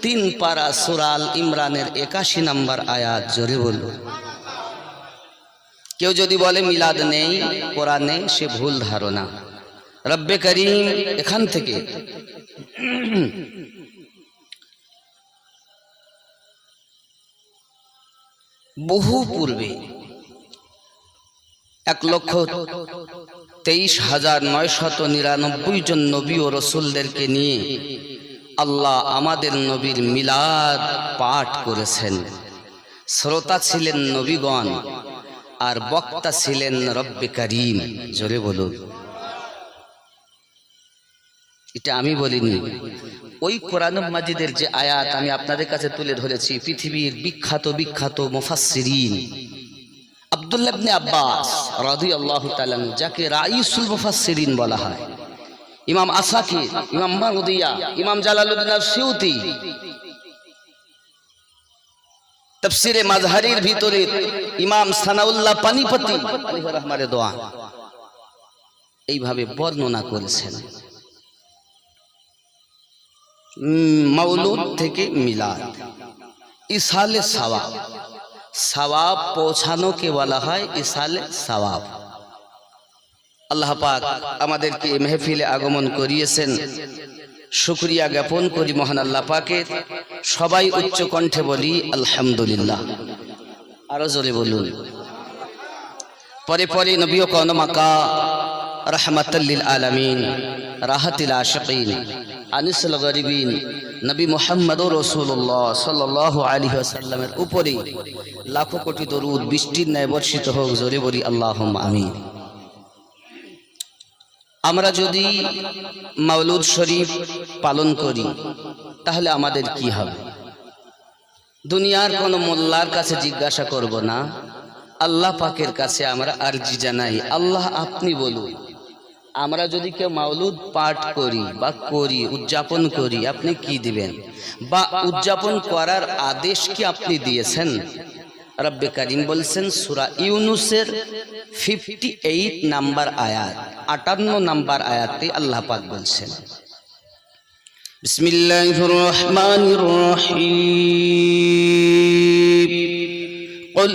তিন পারা সূরা আল ইমরানের 81 নম্বর আয়াত। জোরে বলুন। কেউ যদি বলে মিলাদ নেই কোরআনে, সে ভুল ধারণা। রব্বে করিম এখান থেকে বহু পূর্বে 1,23,999 জন নবী ও রসুলদেরকে নিয়ে আল্লাহ আমাদের নবীর মিলাদ পাঠ করেছেন। শ্রোতা ছিলেন নবীগণ আর বক্তা ছিলেন রব্বে করিম। জোরে বলুন। এটা আমি বলিনি, ওই কোরআন মাজিদের যে আয়াত আমি আপনাদের কাছে তুলে ধরেছি, পৃথিবীর বিখ্যাত মুফাসসিরিন আব্দুল্লাহ ইবনে আব্বাস রাদিয়াল্লাহু তাআলা, যাকে রাইসুল মুফাসসিরিন বলা হয়, ইমাম আসাকির, ইমাম মারুদিয়া, ইমাম জালালউদ্দিন আস-সিউতি, তাফসিরে মাজহারির ভিতরে ইমাম সানাউল্লাহ পানিপতি আলাইহির রহমাতে দোয়া, এইভাবে বর্ণনা করেছেন। মাউলুদ থেকে মিলাদ, ইসালে সওয়াব, সওয়াব পৌঁছানোকে বলা হয় ইসালে সওয়াব। আল্লাহ পাক আমাদেরকে এই মেহফিলে আগমন করিয়েছেন, শুকরিয়া জ্ঞাপন করি মহান আল্লাহ পাকের। সবাই উচ্চ কণ্ঠে বলি আলহামদুলিল্লাহ। আরো জোরে বলুন। পরে পরে নবী ও কওন মাকা রাহমাতাল লিল আলামিন, রাহাতিল আশিকিন, আনিসুল গরিবিন নবী মুহাম্মদুর রাসূলুল্লাহ সাল্লাল্লাহু আলাইহি ওয়াসাল্লামের উপরে লাখো কোটি দরুদ বৃষ্টির ন্যায় বর্ষিত হোক। জোরে বলি আল্লাহুম্মা আমিন। আমরা যদি মাওলুদ শরীফ পালন করি তাহলে আমাদের কি হবে? দুনিয়ার কোন মোল্লার কাছে জিজ্ঞাসা করব না, আল্লাহ পাকের কাছে আমরা আরজি জানাই, আল্লাহ আপনি বলুন, আমরা যদি কেউ মাওলুদ পাঠ করি বা করি, উদযাপন করি, আপনি কি দিবেন? বা উদযাপন করার আদেশ কি আপনি দিয়েছেন? রব্বে কারীম বলছেন সূরা ইউনূসের 58 নাম্বার আয়াত, 58 নাম্বার আয়াতে আল্লাহ পাক বলছেন, বিসমিল্লাহির রহমানির রহিম, কুল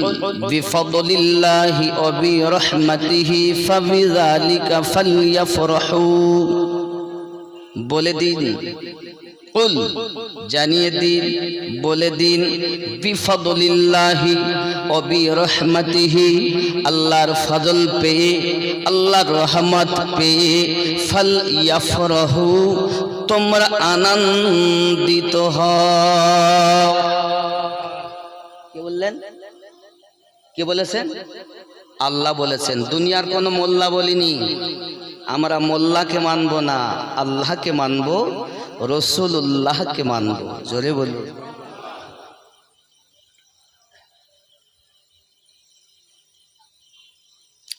বিফদলিল্লাহি ওয়া বিরহমাতিহি ফাবিযালিকা ফালইফরাহু। বলে দিন, কুল জানিয়ে দিন, বলে দিন, বিফদলিল্লাহি ওয়া বিরহমাতিহি, আল্লাহর ফজল পেয়ে, আল্লাহর রহমত পেয়ে, ফালইফরাহু, তোমরা আনন্দিত হও। কে বললেন? কে বলেছেন? আল্লাহ বলেছেন। দুনিয়ার কোন মোল্লা বলিনি। আমরা মোল্লাকে মানবো না, আল্লাহকে মানবো, রাসূলুল্লাহকে মানবো। জোরে বলুন।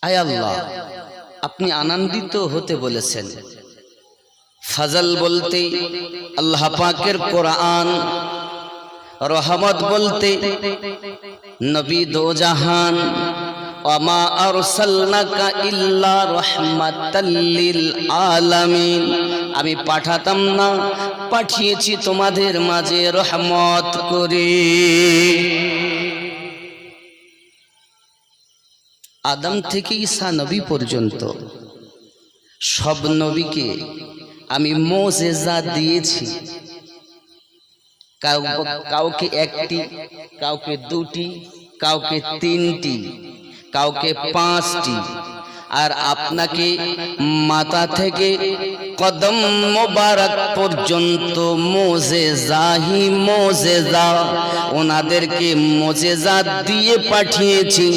আয় আল্লাহ, আপনি আনন্দিত হতে বলেছেন। ফজল বলতে আল্লাহ পাকের কোরআন, রহমত বলতে নবী দো জাহান, ওয়ামা আরসালনাকা ইল্লা রাহমাতাল লিল আলামিন, আমি পাঠাতাম না, পাঠিয়েছি তোমাদের মাঝে রহমত করে। আদম থেকে ঈসা নবী পর্যন্ত সব নবীকে আমি মুজিজা দিয়েছি। কাউকে একটি, কাউকে দুটি, কাউকে তিনটি, কাউকে পাঁচটি, আর আপনাকে মাথা থেকে কদম মোবারক পর্যন্ত মুজিজাহি মুজিজা, ওনাদেরকে মুজিজা দিয়ে পাঠিয়েছি,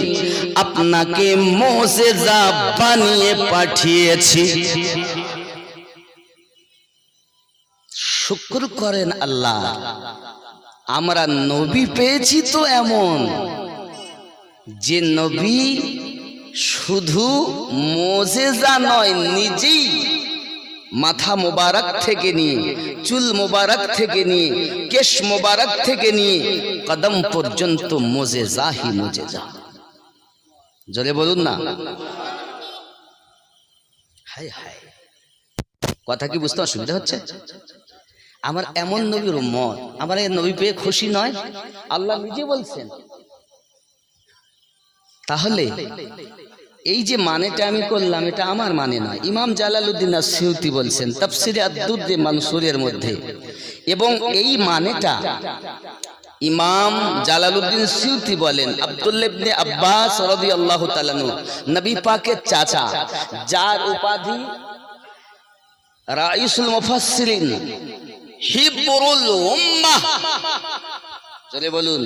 আপনাকে মুজিজা বানিয়ে পাঠিয়েছি। শুকর করেন আল্লাহ, আমরা নবী পেয়েছি তো এমন যে নবী শুধু মুজিজা নয়, নিজেই মাথা মোবারক থেকে নিয়ে, চুল মোবারক থেকে নিয়ে, কেশ মোবারক থেকে নিয়ে কদম পর্যন্ত মুজিজাহি মুজিজা। জোরে বলুন না। হায় হায়, কথা কি বুঝতে অসুবিধা হচ্ছে? আমার এমন নবীর উম্মত, আমার এই নবী পেয়ে খুশি নয়? আল্লাহ নিজে বলছেন। তাহলে এই যে মানেটা আমি করলাম, এটা আমার মানে নয়। ইমাম জালালউদ্দিন আসসিউতি বলছেন তাফসিরে আদ-দুররে মানসুরের মধ্যে, এবং এই মানেটা ইমাম জালালউদ্দিন সিউতি বলেন আব্দুল্লাহ ইবনে আব্বাস রাদিয়াল্লাহু তাআলা আনহু, নবী পাকের চাচা, যার উপাধি রাইসুল মুফাসসিরিন, হিব্রুল উম্মাহ। চলে বলুন।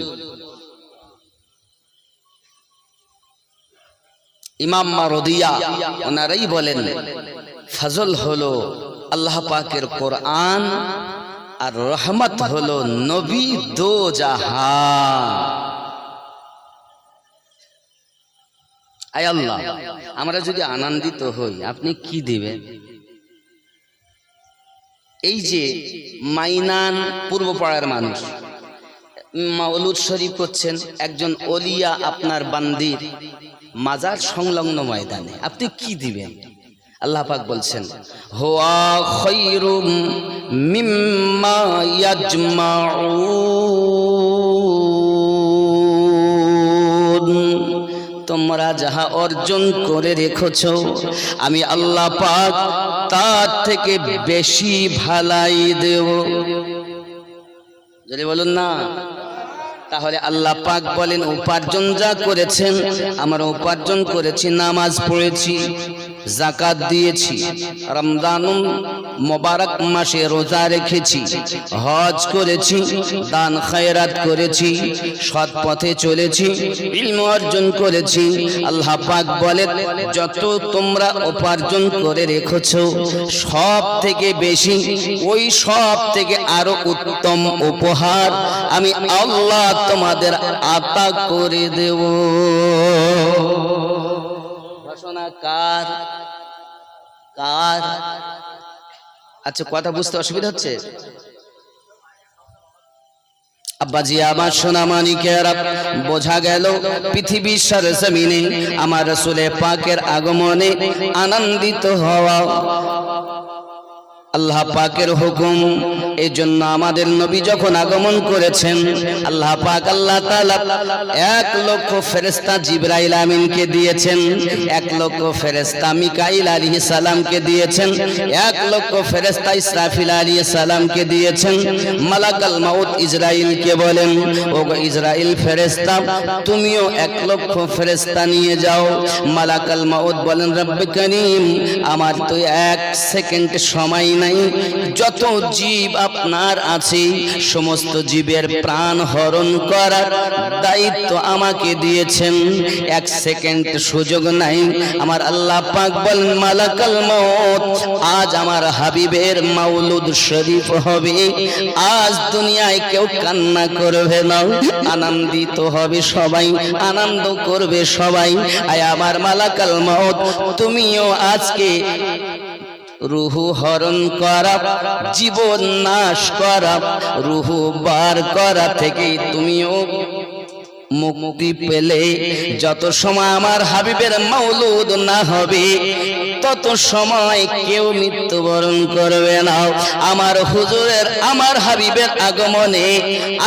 ইমাম মারদিয়া ওনারাই বলেন ফজল হলো আল্লাহ পাকের কোরআন, আর রহমত হলো নবী দো জাহান। আয় আল্লাহ, আমরা যদি আনন্দিত হই, আপনি কি দিবেন? এই যে মাইনান পূর্বপাড়ার মানুষ মাওলুদ শরীফ করছেন, একজন ওলিয়া আপনার বান্দির মাজার সংলগ্ন ময়দানে, আপনি কি দিবেন? আল্লাহ পাক বলছেন হুয়া খায়রুম মিম্মা ইয়াজমাউন, তোমরা যাহা অর্জন করে রেখেছো আমি আল্লাহ পাক তার থেকে বেশি ভালাই দেব। যদি বলুন না। তাহলে আল্লাহ পাক বলেন উপার্জন যা করেছেন, আমরা উপার্জন করেছি, নামাজ পড়েছি, যাকাত দিয়েছি, রমজান মোবারক মাসে রোজা রেখেছি, হজ করেছি, দান খায়রাত করেছি, সৎ পথে চলেছি, ইলম অর্জন করেছি। আল্লাহ পাক বলেন যত তোমরা উপার্জন করে রেখেছো সব থেকে বেশি, ওই সব থেকে আরো উত্তম উপহার আমি আল্লাহ তোমাদের আতা করে দেব। ঘোষণা কার? কার? আচ্ছা, কথা বুঝতে অসুবিধা হচ্ছে? আব্বাজি আমার সোনা মানিকেরা, বোঝা গেল পৃথিবীর সরজমিনে আমার রাসূলে পাকের আগমনে আনন্দিত হওয়া আল্লাহ পাকের হুকুম। এই জন্য আমাদের নবী যখন আগমন করেছেন, আল্লাহ পাক আল্লাহ তাআলা 1 লক্ষ ফেরেশতা জিবরাইল আমিনকে দিয়েছেন, 1 লক্ষ ফেরেশতা মিকাইল আলাইহিস সালামকে দিয়েছেন, 1 লক্ষ ফেরেশতা ইসরাফিল আলাইহিস সালামকে দিয়েছেন। মালাকাল মাউত ইসরাইলকে বলেন ও ইসরাইল ফেরেশতা, তুমিও 1 লক্ষ ফেরেশতা নিয়ে যাও। মালাকাল মাউত বলেন রব্বে করিম, আমার তো 1 সেকেন্ড সময় নাই, যত জীব আপনার আছে সমস্ত জীবের প্রাণ হরণ করার দায়িত্ব আমাকে দিয়েছেন, 1 সেকেন্ড সুযোগ নাই। আমার আল্লাহ পাক বলেন মালাকাল মউত, আজ আমার হাবিবের মাওলুদ শরীফ হবে, আজ দুনিয়ায় কেউ কান্না করবে না, আনন্দিত হবে সবাই, আনন্দ করবে সবাই। আয় আমার মালাকাল মউত, তুমিও আজকে রুহু হরণ করা, জীবন নাশ করা, রুহু বার করা থেকে তুমিও মুক্তি পেলে। যত সময় আমার হাবিবের মাওলুদ না হবে তত সময় কেউ মৃত্যুবরণ করবে না। আমার হুজুরের, আমার হাবিবের আগমনে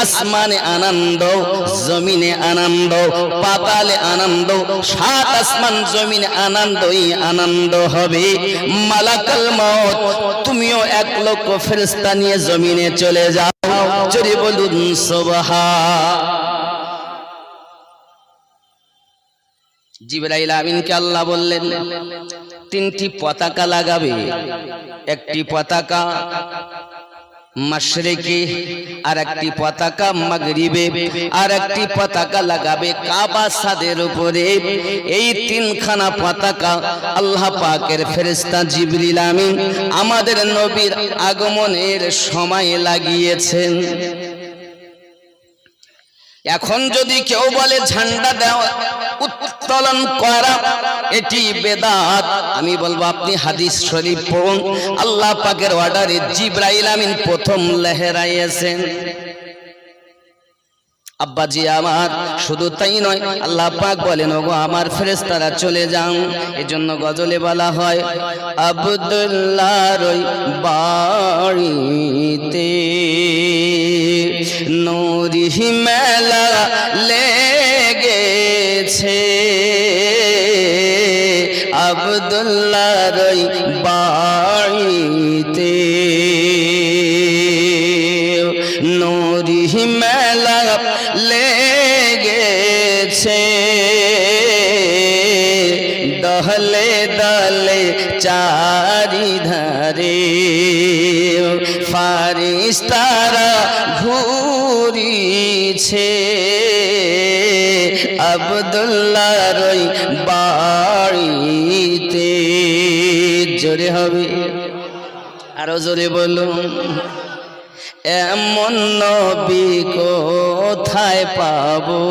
আসমানে আনন্দ, জমিনে আনন্দ, পাতালে আনন্দ, 7 আসমান জমিনে আনন্দই আনন্দ হবে। মালাকাল মউত, তুমিও 1 লক্ষ ফেরেশতা নিয়ে জমিনে চলে যাও। জোরে বলুন সুবহান। জিবরাইল আমিনকে আল্লাহ বললেন 3টি পতাকা লাগাবে, একটি পতাকা মাশরিকে, আর একটি পতাকা মাগরিবে, আর একটি পতাকা লাগাবে কাবা ছাদের উপরে। এই 3খানা পতাকা আল্লাহ পাকের ফেরেশতা জিবরিল আমিন আমাদের নবীর আগমনের সময় লাগিয়েছেন। এখন যদি কেউ বলে ঝান্ডা দেওয়া, উত্তোলন করা এটি বেদাত, আমি বলবো আপনি হাদিস শরীফ পড়ুন। আল্লাহ পাকের অর্ডারে জিবরাইল আমিন প্রথম লেহেরাইয়েছেন। আব্বাজি আমার, শুধু তাই নয়, আল্লাহ পাক বলেন ওগো আমার ফেরেশতারা চলে যাও। এজন্য গজলে বলা হয় আব্দুল্লাহর ওই বাড়িতে নূরি মেলা লেগেছে, আব্দুল্লাহর ওই বাড়িতে নূরি মেলা লেগেছে, দহলে দলে চারিধারে ফারিস্তারা ঘুরিছে, আব্দুল্লাহর ওই বাড়িতে। জোরে হবে, আরো জোরে বলুন। এমন নবী কোথায় পাবো,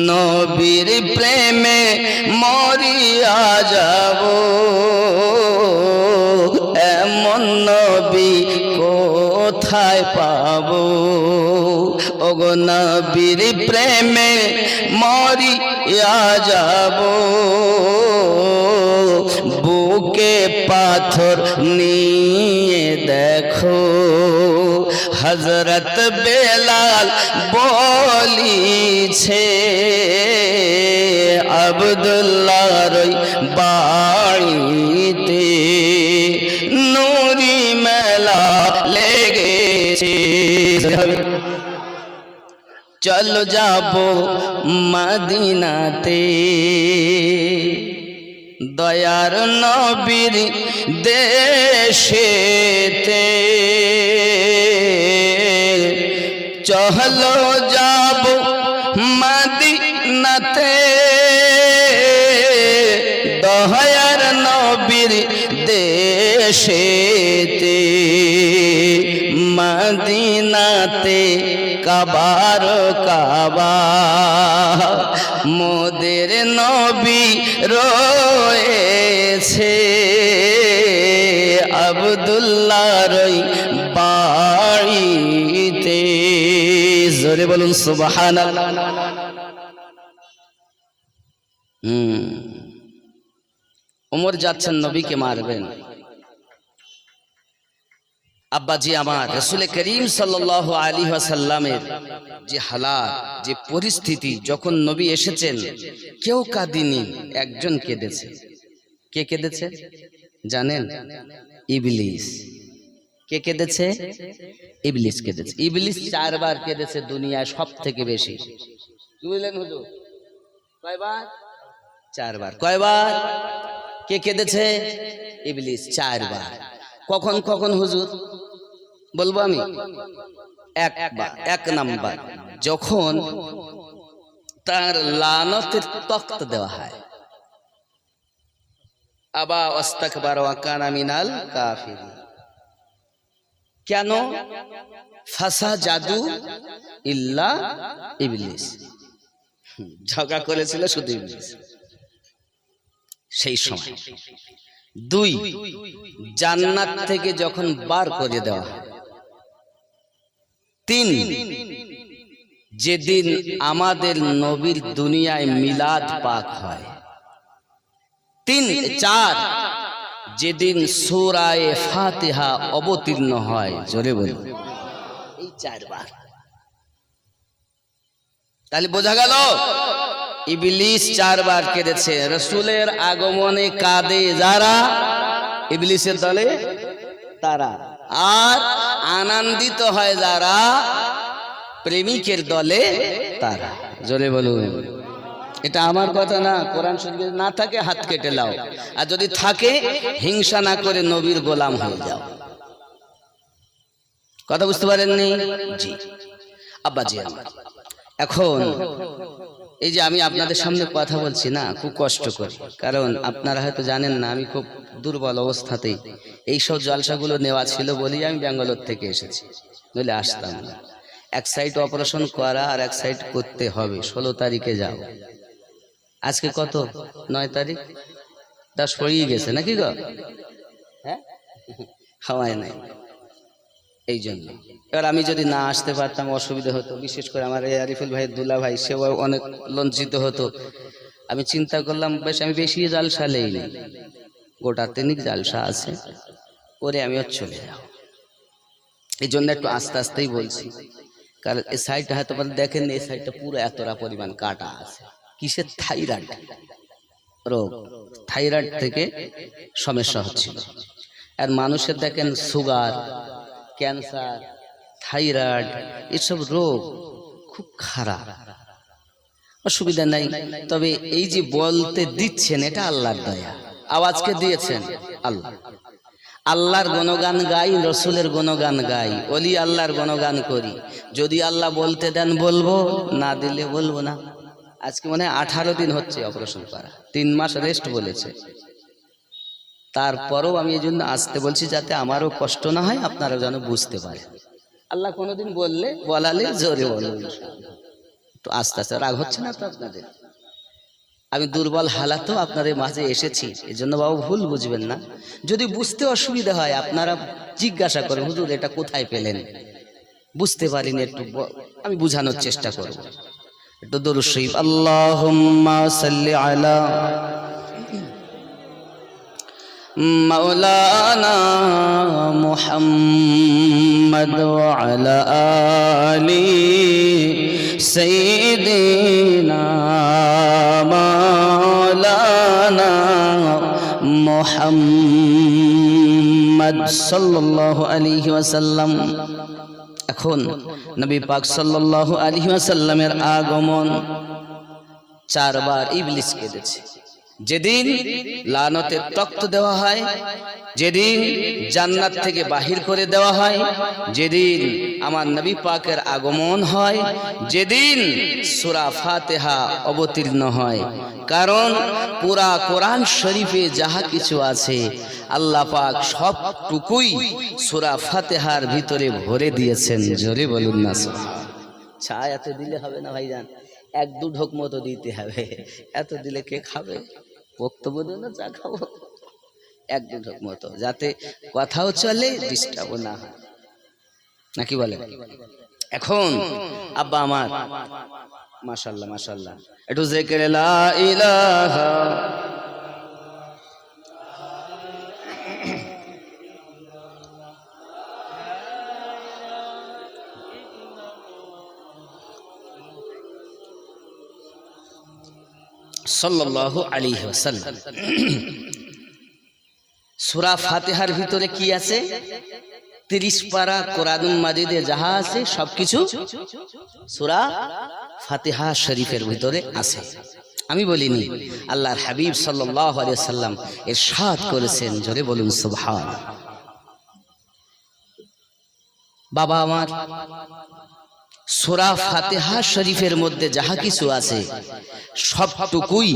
নবীর প্রেমে মরিয়া যাব, এমন নবী কোথায় পাবো, ওগো নবীর প্রেমে মরিয়া যাব, বুকে পাথর নিয়ে দেখো হযরত বেলাল বলিছে, আব্দুল্লাহর ওই বাড়িতে নূরি মেলা লেগেছে। চলো যাব মদিনাতে, দয়ার নবীর দেশেতে, চলো যাব মদিনাতে, দয়ার নবীর দেশেতে, মদিনাতে কাবার কাবা, মোদের নবী রয়েছে, আব্দুল্লাহর ওই বাড়িতে। জোরে বলুন সুবহানাল্লাহ। ওমর যাচ্ছেন নবীকে মারবেন। আব্বাজি আমার, রাসূল করিম সাল্লাল্লাহু আলাইহি ওয়াসাল্লামের যে হালাত, যে পরিস্থিতি, যখন নবী এসেছেন কেউ কাঁদেনি, একজন কেঁদেছে। কে কেঁদেছে জানেন? ইবলিস। কে কেঁদেছে? ইবলিস কেঁদেছে। ইবলিস 4 বার কেঁদেছে দুনিয়ায় সব থেকে বেশি। কি বললেন হুজুর? কয়বার? 4 বার। কয়বার? কে কেঁদেছে? ইবলিস 4 বার। কখন কখন হুজুর বলবো আমি? একবার। 1 নাম্বার, যখন তার লানতের তখ্ত দেওয়া হয়, আবা ওয়াস্তাকবার ওয়া কানা মিনাল কাফিরিন। কেন? ফাসাজাদু ইল্লা ইবলিস, ঝগড়া করেছিল শুধু ইবলিস সেই সময়। 2, জান্নাত থেকে যখন বার করে দেওয়া হয়। 3, যেদিন আমাদের নবীর দুনিয়ায় মিলাদ পাক হয়। 4, যেদিন সূরা ফাতিহা অবতীর্ণ হয়। জোরে বলুন। এই 4 বার। তাহলে বোঝা গেল ইবলিস 4 বার কেঁদেছে। রাসূলের আগমনে কাঁদে যারা, ইবলিসের দলে তারা। আর আনন্দিত হয় যারা, প্রেমিকের দলে তারা। জোরে বলুন। এটা আমার কথা না, কোরআন শরীফে না থাকে হাত কেটে লাও, আর যদি থাকে হিংসা না করে নবীর গোলাম হয়ে যাও। কথা বুঝতে পারেননি? জি আব্বাজি আমার, এখন এই যে আমি আপনাদের সামনে কথা বলছি না, খুব কষ্ট করি, কারণ আপনারা হয়তো জানেন না আমি খুব দুর্বল অবস্থাতেই এইসব জলসাগুলো নেওয়া ছিল বলেই আমি ব্যাঙ্গালোর থেকে এসেছি, নইলে আসতাম না। 1 সাইড অপারেশন করা আর 1 সাইড করতে হবে। 16 তারিখে যাও। আজকে কত? 9 তারিখ। 10 পড়িয়ে গেছে নাকি গো? হ্যাঁ, হাওয়ায় নাই। এই জন্য এবার আমি যদি না আসতে পারতাম অসুবিধা হতো, বিশেষ করে আমার এই আরিফুল ভাইয়ের দুলা ভাই, সেও অনেক লজ্জিত হতো। আমি চিন্তা করলাম বেশ আমি বেশি জালসা নেই, গোটা তিনিক জালসা আছে, ওরে আমি চলে যাও। এই জন্য একটু আস্তে আস্তেই বলছি, কারণ এই সাইডটা হয়তো দেখেন, এই সাইডটা পুরো এতটা পরিমাণ কাটা আছে। কিসের? থাইরয়েড রোগ, থাইরয়েড থেকে সমস্যা হচ্ছিল। আর মানুষের দেখেন সুগার, ক্যান্সার, থাইরয়েড, এসব রোগ খুব খারাপ। অসুবিধা নাই, তবে এই যে বলতে দিচ্ছেন এটা আল্লাহর দয়া, আওয়াজকে দিয়েছেন আল্লাহ। আল্লাহর গুণগান গাই, রসুলের গুণগান গাই, ওলি আল্লাহর গুণগান করি। যদি আল্লাহ বলতে দেন বলবো, না দিলে বলবো না। আজকে মনে হয় 18 দিন হচ্ছে অপারেশন করা, 3 মাস রেস্ট বলেছে। তারপরেও আমি এই জন্য আসতে বলছি, যাতে আমারও কষ্ট না হয়, আপনারাও যেন বুঝতে পারেন। আল্লাহ কোনোদিন বললে বলালে জোরে বলবেন, একটু আস্তে আস্তে। রাগ হচ্ছে না তো আপনাদের? আমি দুর্বল হালাতেও আপনাদের মাঝে এসেছি, এই জন্য বাবু ভুল বুঝবেন না। যদি বুঝতে অসুবিধা হয় আপনারা জিজ্ঞাসা করেন, হুজুর এটা কোথায় পেলেন, বুঝতে পারিনি, একটু আমি বুঝানোর চেষ্টা করব। একটু দরুদ শরীফ, আল্লাহুম্মা সাল্লি আলা মাওলানা মুহাম্মদ ওয়া আলা আলি সাইয়্যিদিনা মাওলানা মুহাম্মদ সাল্লাল্লাহু আলাইহি ওয়াসাল্লাম। এখন নবী পাক সাল্লাল্লাহু আলাইহি ওয়াসাল্লামের আগমন 4 বার ইবলিস কেঁদেছে। যেদিন লানতের তখ্ত দেওয়া হয়, যেদিন জান্নাত থেকে বাহির করে দেওয়া হয়, যেদিন আমার নবী পাকের আগমন হয়, যেদিন সূরা ফাতিহা অবতীর্ণ হয়। কারণ পুরা কোরআন শরীফে যাহা কিছু আছে আল্লাহ পাক সবটুকুই সূরা ফাতিহার ভিতরে ভরে দিয়েছেন। জোরে বলুন না। ছায়া এত দিলে হবে না ভাইজান, 1-2 ঢোক মতো দিতে হবে। এত দিলে কে খাবে? বক্তব্য দেব না, চা খাবো, 1-2 ঢোক মতো, যাতে কথাও চলে, ডিস্টার্বও না হয়, নাকি বলে? এখন আব্বা আমার মাশাআল্লাহ মাশাআল্লাহ, একটু জিকির লা ইলাহা সাল্লাল্লাহু আলাইহি ওয়াসাল্লাম। সূরা ফাতিহার ভিতরে কি আছে? 30 পারা কোরআনুল মাজিদে যাহা আছে সবকিছু সূরা ফাতিহা শরীফের ভিতরে আছে। আমি বলিনি, আল্লাহর হাবিব সাল্লাল্লাহু আলাইহি ওয়াসাল্লাম ইরশাদ করেছেন। জোরে বলুন সুবহান। বাবা আমার, সূরা ফাতিহা শরীফের মধ্যে যাহা কিছু আছে সবটুকুই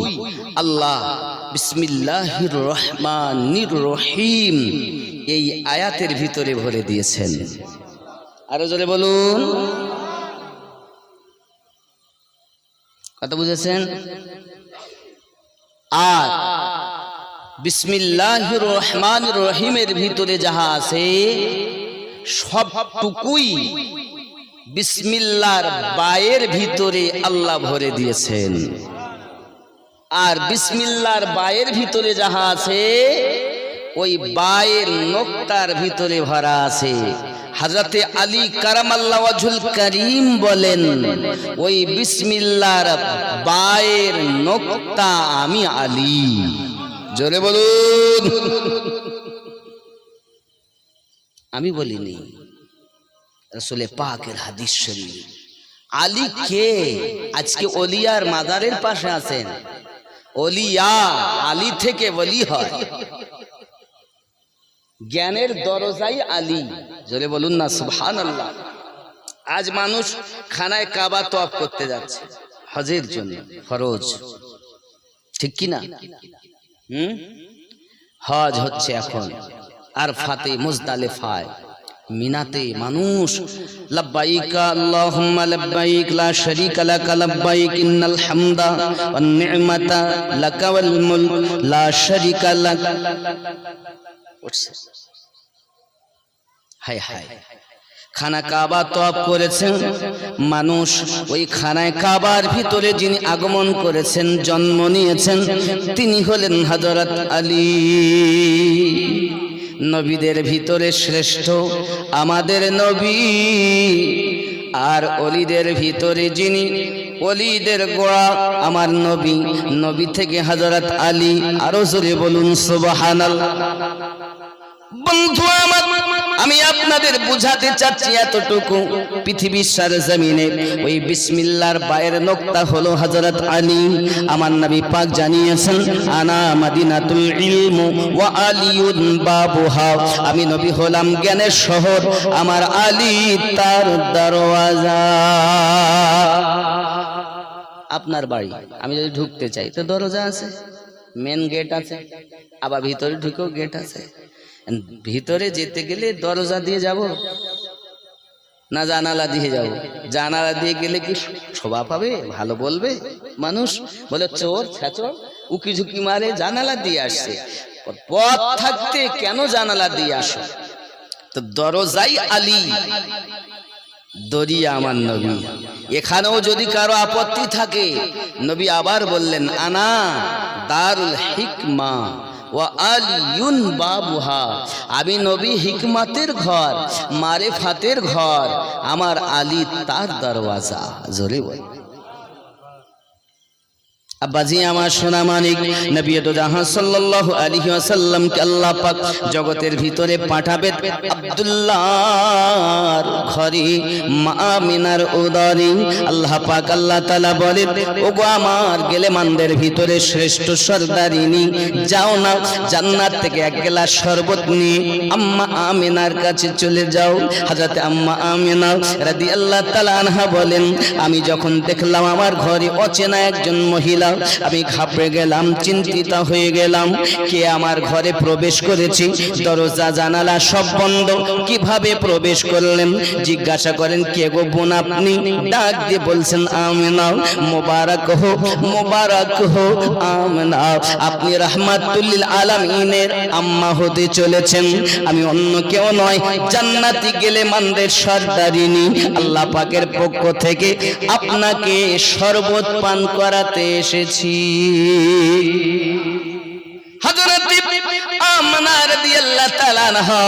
আল্লাহ বিসমিল্লাহির রহমানির রহিম এই আয়াতের ভিতরে ভরে দিয়েছেন। আরো জোরে বলুন। কথা বুঝেছেন? আর বিসমিল্লাহির রহমানির রহিমের ভিতরে যাহা আছে সবটুকুই বিসমিল্লাহর বায়ের ভিতরে আল্লাহ ভরে দিয়েছেন। আর বিসমিল্লাহর বায়ের ভিতরে যাহা আছে ওই বায়ের নোক্তার ভিতরে ভরা আছে। হযরতে আলী কারামাল্লাহু ওয়াজহুল কারীম বলেন, ওই বিসমিল্লাহর বায়ের নোক্তা আমি আলী। জোরে বলুন। আমি বলিনি, রাসূলে পাকের হাদিস শরীফ। আলী কে? আজকে ওলিয়ার মাজারের পাশে আছেন, ওলিয়া আলী থেকে ওলি হয়। জ্ঞানের দরজাই আলী। জোরে বলুন না সুবহানাল্লাহ। আজ মানুষ খানায় কাবা তওয়াফ করতে যাচ্ছে হজের জন্য, ফরজ, ঠিক কি না? হজ হচ্ছে এখন আরফাতে, মুজদালিফায়, মিনাতে মানুষ লব্বাইক আল্লাহুম্মা লব্বাইক লা শারীকা লাক লব্বাইক ইন্নাল হামদা ওয়ান নি'মাতা লাকা ওয়াল মুলক লা শারীকা লাক। হায় হায়, খানা কাবা তওয়াফ করেছেন মানুষ। ওই খানায় কাবার ভিতরে যিনি আগমন করেছেন, জন্ম নিয়েছেন, তিনি হলেন হযরত আলী। নবীদের ভিতরে শ্রেষ্ঠ আমাদের নবী, আর অলিদের ভিতরে যিনি অলিদের গোড়া আমার নবী, নবী থেকে হযরত আলী। আরো জোরে বলুন সুবহানাল্লাহ। বন্ধু আমার, আমি আপনাদের বুঝাতে চাচ্ছি এতটুকু, পৃথিবীর সরজমিনে ওই বিসমিল্লাহর বাইরের নোক্তা হলো হযরত আলী। আমার নবী পাক জানিয়েছেন, আনা মাদিনাতুল ইলম ওয়া আলিয়ুন বাবুহা, আমি নবী হলাম জ্ঞানের শহর, আমার আলী তার দরওয়াজা। আপনার বাড়ি আমি যদি ঢুকতে চাই তো দরজা আছে, মেন গেট আছে, আবার ভিতরে ঢুকেও গেট আছে। ভিতরে যেতে গেলে দরজা দিয়ে যাব না জানালা দিয়ে যাব? জানালা দিয়ে গেলে কি শোভা পাবে, ভালো বলবে মানুষ? বলে চোর ছাচর উকি ঝুঁকি মারে, জানালা দিয়ে আসছে। পথ থাকতে কেন জানালা দিয়ে আসো? তো দরজাই আলী, দরিয়া আমার নবী। এখানেও যদি কারো আপত্তি থাকে, নবী আবার বললেন, আনা দারুল হিকমা ওয়া আলিয়ুন বাবুহা, আমি নবী হিকমতের ঘর, মারেফাতের ঘর, আমার আলী তার দরওয়াজা। জোরে বল। আব্বাজি আমার সোনা মানিক, নবী তো জাহান সাল্লাল্লাহু আলাইহি ওয়াসাল্লামকে আল্লাহ পাক জগতের ভিতরে পাঠাবেন আব্দুল্লাহর ঘরে, মা আমিনার উদরে। আল্লাহ পাক আল্লাহ তাআলা বলেন, ওগো আমার গেলেমানদের ভিতরে শ্রেষ্ঠ সরদারিনী, যাও না জান্নাত থেকে এক গ্লাস শরবত নিয়ে আম্মা আমিনার কাছে চলে যাও। হযরত আম্মা আমিনা রাদিয়াল্লাহু তাআলা আনহা বলেন, আমি যখন দেখলাম আমার ঘরে অচেনা একজন মহিলা, আমি ঘাবড়ে গেলাম, চিন্তিত হয়ে গেলাম। কে আমার ঘরে প্রবেশ করেছে? দরজা জানালা সব বন্ধ, কিভাবে প্রবেশ করলেন? জিজ্ঞাসা করেন, কে গো বোন আপনি? ডাক দিয়ে বলছেন, আমিনা। মোবারক হো, মোবারক হো আমিনা, আপনি রাহমাতুল লিল আলামিনের আম্মা হতে চলেছেন। আমি অন্য কেউ নয়, জান্নাতি গেলেমানদের সরদারিনী। আল্লাহ পাকের পক্ষ থেকে আপনাকে শরবত পান করাতে এসেছি। হযরত আমিনা রাদিয়াল্লাহু তাআলা আনহা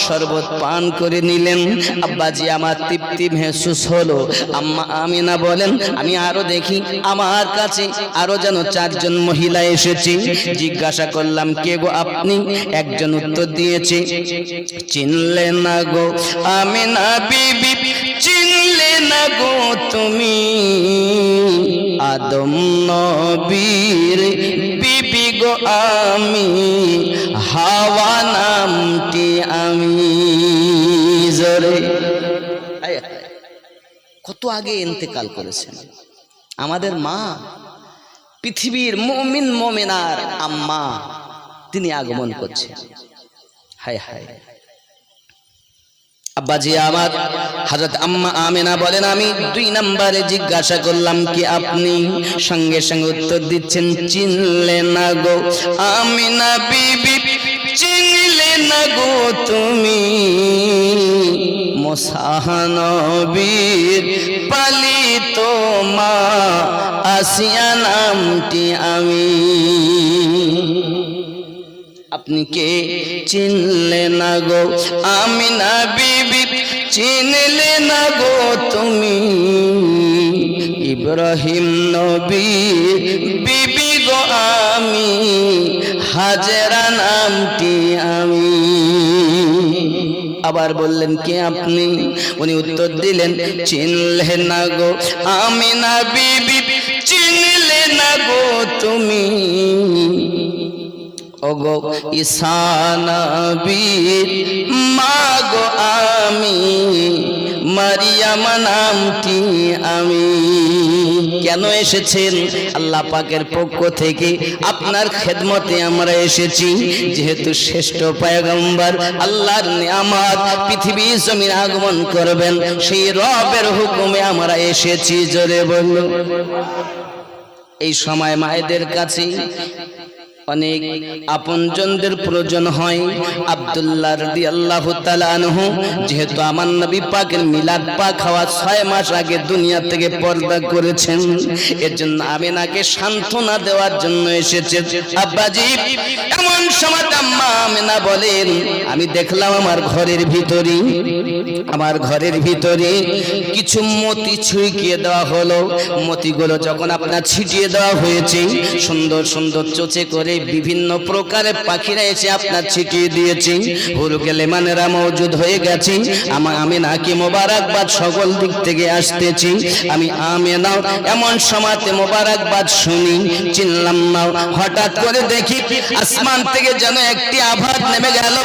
শরবত পান করে নিলেন। আব্বাজি আমার তৃপ্তি মেহসুস হলো। আম্মা আমিনা বলেন, আমি আরো দেখি আমার কাছে আরো যেন চারজন মহিলা এসেছে। জিজ্ঞাসা করলাম, কে গো আপনি? একজন উত্তর দিয়েছে, চিনলে না গো আমিনা বিবি, চিনলে না গো তুমি আদম নবীর বিবি গো আমি, হাওয়া নামটি আমি। জোরে কত আগে ইন্তেকাল করেছেন আমাদের মা, পৃথিবীর মুমিন মুমিনার আম্মা, তিনি আগমন করছেন। হায় হায়। আব্বাজি আমার হযরত আম্মা আমিনা বলেন, আমি 2 নম্বরে জিজ্ঞাসা করলাম, কি আপনি? সঙ্গে সঙ্গে উত্তর দিচ্ছেন, চিনলে না গো আমিনা বিবি, চিনলে না গো তুমি মুসা নবীর পালিত মা, আসিয়া নামটি আমি। আপনি কে? চিনলে না গো আমিনা বিবি, চিনলে না গো তুমি ইব্রাহিম নবীর বিবি গো আমি, হাজেরা নামটি আমি। আবার বললেন, কে আপনি? উনি উত্তর দিলেন, চিনলে না গো আমিনা বিবি, চিনলে না গো তুমি ওগো ঈসা নবীর মা গো আমি, মারিয়াম নামটি আমি। কেন এসেছেন? আল্লাহ পাকের পক্ষ থেকে আপনার খেদমতে আমরা এসেছি। যেহেতু শ্রেষ্ঠ পয়গম্বর আল্লাহর নিয়ামত পৃথিবী জমিন আগমন করবেন, সেই রবের হুকুমে আমরা এসেছি। জোরে বলুন। এই সময় মায়েদের কাছে অনেক আপনজনদের প্রয়োজন হয়। আব্দুল্লাহ রাদিয়াল্লাহু তাআলা আনহু যেহেতু আমার নবী পাকের মিলাদ পাক হওয়ার 6 মাস আগে দুনিয়া থেকে পর্দা করেছেন, এর জন্য আমিনাকে সান্ত্বনা দেওয়ার জন্য এসেছেন। আব্বাজি এমন সময় আম্মা আমিনা বলেন, আমি দেখলাম আমার ঘরের ভিতরে কিছু মতি ছিটিয়ে দেওয়া হলো। মতিগুলো যখন আপনার ছিটিয়ে দেওয়া হয়েছে, সুন্দর সুন্দর চোচে করে বিভিন্ন প্রকারের পাখিরা এসে আপনার ছিটিয়ে দিয়েছে। হুরুকেলেমানেরা মওজুদ হয়ে গেছে। আমি আমিনাকে মোবারকবাদ সকল দিক থেকে আসতেছি। আমি আমিনা এমন সময়তে মোবারকবাদ শুনি, চিনলাম না। হঠাৎ করে দেখি আসমান থেকে যেন একটি আভাত নেমে গেল।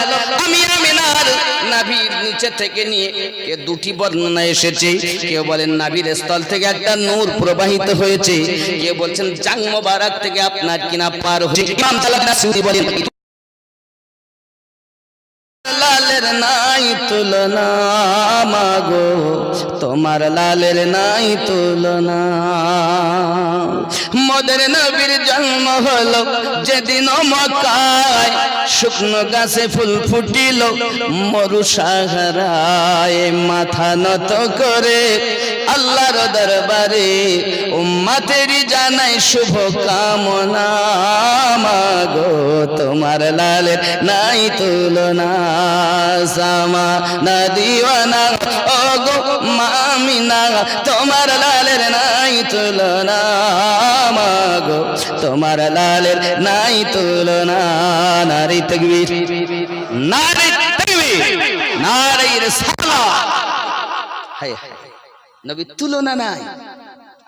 আমি আমিনার নাভির নিচে থেকে নিয়ে দুটি বর্ণনা এসেছে। কেউ বলেন নাভির স্থল থেকে একটা নূর প্রবাহিত হয়েছে, কেউ বলছেন জাং মোবারক থেকে আপনার কিনা পার হয়েছে। ইমাম জালালাইনি বলেন লালের নাই তুলনা মাগো, তোমার লালের নাই তুলনা। মোদের নবীর জন্ম হলো যেদিন মক্কায়, শুকনো গাছে ফুল ফুটিল মরু সাহারায়। মাথা নত করে আল্লাহর দরবারে উম্মতেরই জানাই শুভ কামনা। মাগো তোমার লালের নাই তুলনা। সামা না দিওয়ানা ও গো মামিনা, তোমার লালের নাই তুলনা। মাগো তোমার লালের নাই তুলনা। নারী তাকবীর, নারী তাকবীর, নারী রিসালাত। হায় হায়, নবীর তুলনা নাই।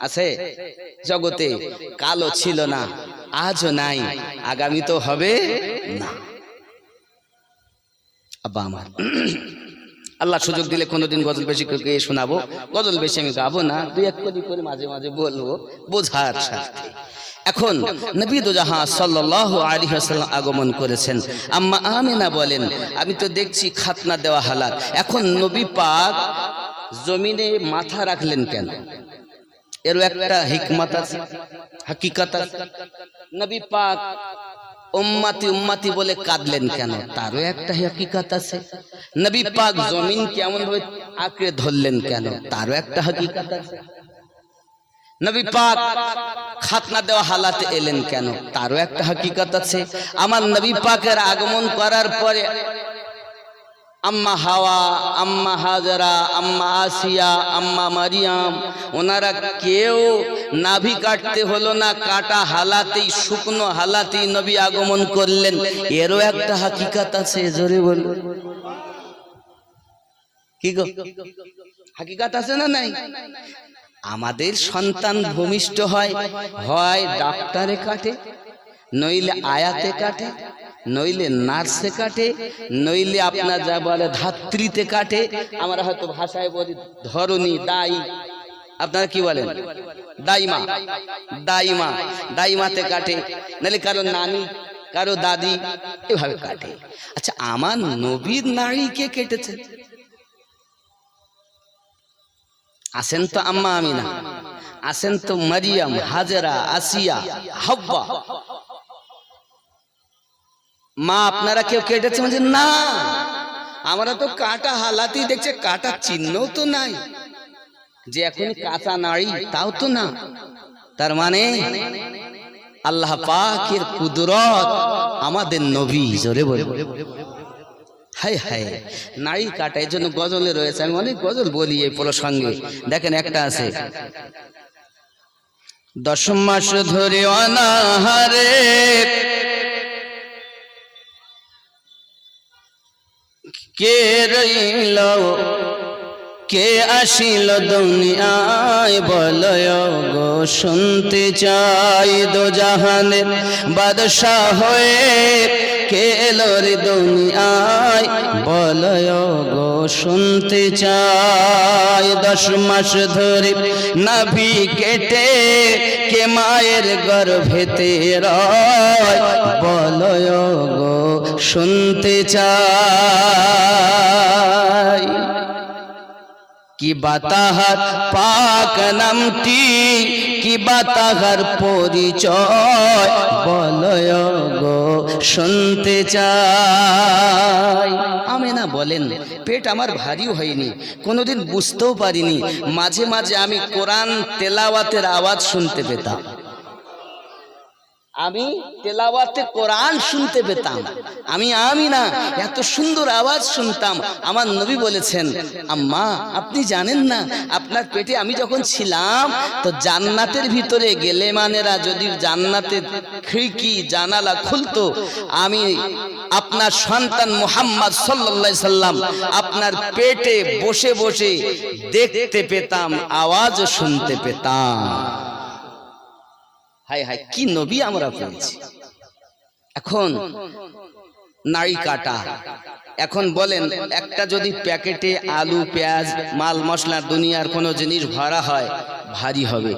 আছে জগতে, কালো ছিল না, আজও নাই, আগামী তো হবে না। আব্বা আমার, আল্লাহ সুযোগ দিলে কোনোদিন গজল বেশি করে শোনাবো। গজল বেশি আমি গাবো না, দুই এক করে মাঝে মাঝে বলবো বোঝার সাথে। এখন নবী দো জাহান সাল্লাল্লাহু আলাইহি ওয়াসাল্লাম আগমন করেছেন। আম্মা আমিনা বলেন, আমি তো দেখছি খাতনা দেওয়া হালাত। এখন নবী পাক জমিনে মাথা রাখলেন কেন? এর একটা হিকমত আছে, হাকিকত আছে। নবী পাক উম্মতি উম্মতি বলে কাঁদলেন কেন? তারও একটা হাকিকত আছে। নবী পাক জমিন কেমন ভাবে আঁকড়ে ধরলেন কেন? তারও একটা হাকিকত আছে। নবী পাক খাতনা দেওয়া হালাতে এলেন কেন? তারও একটা হাকিকত আছে। আমার নবী পাকের আগমন করার পরে আম্মা হাওয়া, আম্মা হাজরা, আম্মা আসিয়া, আম্মা মারিয়াম, ওনারা কেউ নাভি কাটতে হলো না, কাটা হালাতেই, শুকনো হালাতেই নবী আগমন করলেন। এরও একটা হাকিকত আছে, জোরে বলুন। কি গো, হাকিকত আছে না নাই? আমাদের সন্তান ভূমিষ্ঠ হয়, হয় ডাক্তারে কাটে, নইলে আয়াতে কাটে, নইলে নার্সে কাটে, নইলে আপনার যা বলে ধাত্রীতে কাটে। আমরা হয়তো ভাষায় বলি ধরনী, দায়ী। আপনারা কি বলেন? দাইমা, দাইমা, দাইমাতে কাটে, নাহলে কারো নানি, কারো দাদি, এভাবে কাটে। আচ্ছা, আমার নবীর নারীকে কেটেছে। আসেন তো আম্মা আমিনা, আসেন তো মারিয়াম, হাজেরা, আসিয়া, হাব্বা। মা আপনারা কেউ কেটেছে? বলছে না, আমরা তো কাটা হালাতেই দেখছে, কাটা চিহ্নও তো নাই, যে এখনই কাঁচা নারী তাও তো না। তার মানে আল্লাহ পাকের কুদরত, আমাদের নবী, জোরে বলে হায় হায়, নারী কাটা। এই জন্য গজলে রয়েছে, আমি অনেক গজল বলি এই প্রসঙ্গে। দেখেন একটা আছে, 10 মাস ধরে অনাহারে কে রইল, কে আসিল দুনিয়ায়, বলয় গো শুনতে চাই। দো জাহানের বাদশা হয়ে কে এলো রে দুনিয়ায়, বলয় গো শুনতে চাই। 10 মাস ধরে নাভি কেটে কে মায়ের গর্ভেতে রয়, বলয় গো শুনতে চাই। কিবা তাহার পাক নামটি, কিবা তাহার পরিচয় বলয় গো শুনতে চাই। আমেনা বলেন, পেট আমার ভারী হয়নি, কোনোদিন বুঝতেও পারিনি। মাঝে মাঝে আমি কোরআন তেলাওয়াতের আওয়াজ শুনতে পেতাম, আমি তেলাওয়াতে কোরআন শুনতে পেতাম। আমি আমিনা এত সুন্দর আওয়াজ শুনতাম। আমার নবী বলেছেন, আম্মা আপনি জানেন না, আপনার পেটে আমি যখন ছিলাম তো জান্নাতের ভিতরে গেলেমানেরা যদি জান্নাতের খিড়কি জানালা খুলতো, আমি আপনার সন্তান মুহাম্মদ সাল্লাল্লাহু আলাইহি সাল্লাম আপনার পেটে বসে বসে দেখতে পেতাম, আওয়াজও শুনতে পেতাম। হায় হায়, কি নবী আমরা পেয়েছি। এখন নাড়ি কাটা, এখন বলেন একটা যদি প্যাকেটে আলু পেঁয়াজ মাল মশলা দুনিয়ার কোনো জিনিস ভরা হয় ভারী হবে।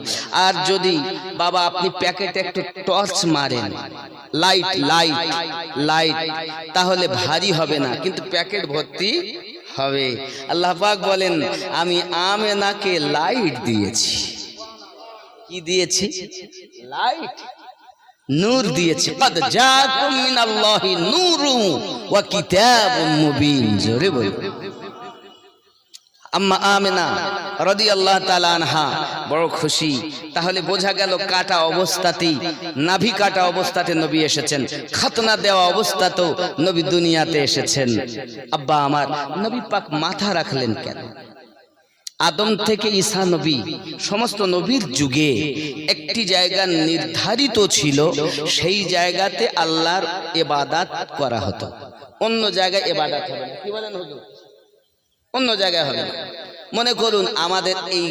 আর যদি বাবা আপনি প্যাকেটে একটু টর্চ মারেন, লাইট লাইট লাইট, তাহলে ভারী হবে না, কিন্তু প্যাকেট ভর্তি হবে। আল্লাহ পাক বলেন, আমি আমেনাকে লাইট দিয়েছি। কি দিয়েছি? লাইট, নূর দিয়েছি। কদ জাকুম মিনাল্লাহি নূরুন ওয়া কিতাবুম মুবিন। জোরে বল। আম্মা আমেনা রাদিয়াল্লাহু তাআলা আনহা বড় খুশি। তাহলে বোঝা গেল কাটা অবস্থাতেই, নাভি কাটা অবস্থাতে নবী এসেছেন, খাতনা দেওয়া অবস্থাতেও নবী দুনিয়াতে এসেছেন। আব্বা আমার, নবী পাক মাথা রাখলেন কেন? আদম থেকে ঈসা নবী, সমস্ত নবীর যুগে একটি জায়গা নির্ধারিত ছিল, সেই জায়গাতে আল্লাহর ইবাদত করা হতো, অন্য জায়গায় ইবাদত হবে না। কি বলেন হুজুর? অন্য জায়গায় হবে না। মনে করুন আমাদের এই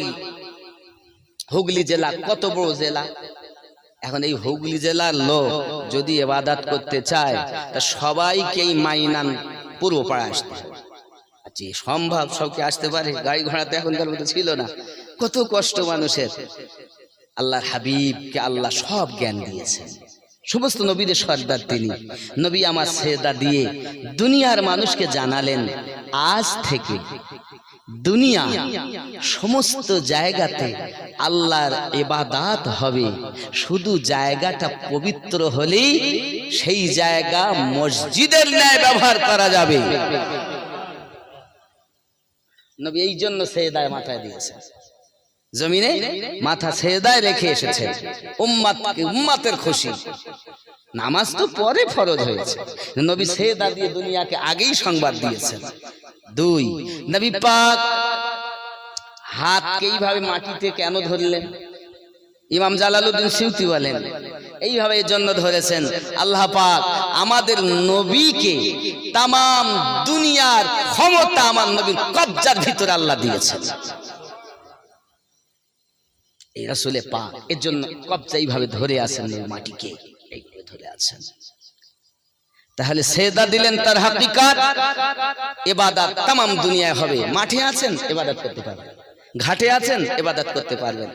হুগলি জেলা কত বড় জেলা, এখন এই হুগলি জেলার লোক যদি ইবাদত করতে চায় তা সবাইকেই মাইনান পূর্ব পাড়ায় আসতে হবে। যে সম্ভব সবকে আসতে পারে, গাড়ি ঘোড়াতে এখনকার মতো ছিল না, কত কষ্ট মানুষের। আল্লাহর হাবিবকে আল্লাহ সব জ্ঞান দিয়েছেন, সমস্ত নবীদের সর্দার তিনি। নবী আমার সেজদা দিয়ে দুনিয়ার মানুষকে জানালেন, আজ থেকে দুনিয়া সমস্ত জায়গাতে আল্লাহর ইবাদত হবে, শুধু জায়গাটা পবিত্র হলেই সেই জায়গা মসজিদের ন্যায় ব্যবহার করা যাবে। নবী এই জন্য সেজদায় মাথায় দিয়েছেন, জমিনে মাথা সেজদায় রেখে এসেছেন, উম্মতের খুশি। নামাজ তো পরে ফরজ হয়েছে, নবী সেজদা দিয়ে দুনিয়াকে আগেই সংবাদ দিয়েছেন। দুই, নবী পাক হাতকে এইভাবে মাটিতে কেন ধরলেন? ইমাম জালালউদ্দিন সিউতি বলেন, এইভাবে এর জন্য ধরেছেন, আল্লাহ পাক আমাদের নবীকে তামাম দুনিয়ার ক্ষমতা আমার নবীর কবজার ভিতরে আল্লাহ দিয়েছেন। এই রাসূলে পাক এর জন্য কবজা এইভাবে ধরে আছেন, মাটিকে এইভাবে ধরে আছেন। তাহলে সেজদা দিলেন, তার হাকিকাত ইবাদত তামাম দুনিয়ায় হবে। মাঠে আছেন ইবাদত করতে পারবেন, ঘাটে আছেন ইবাদত করতে পারবেন,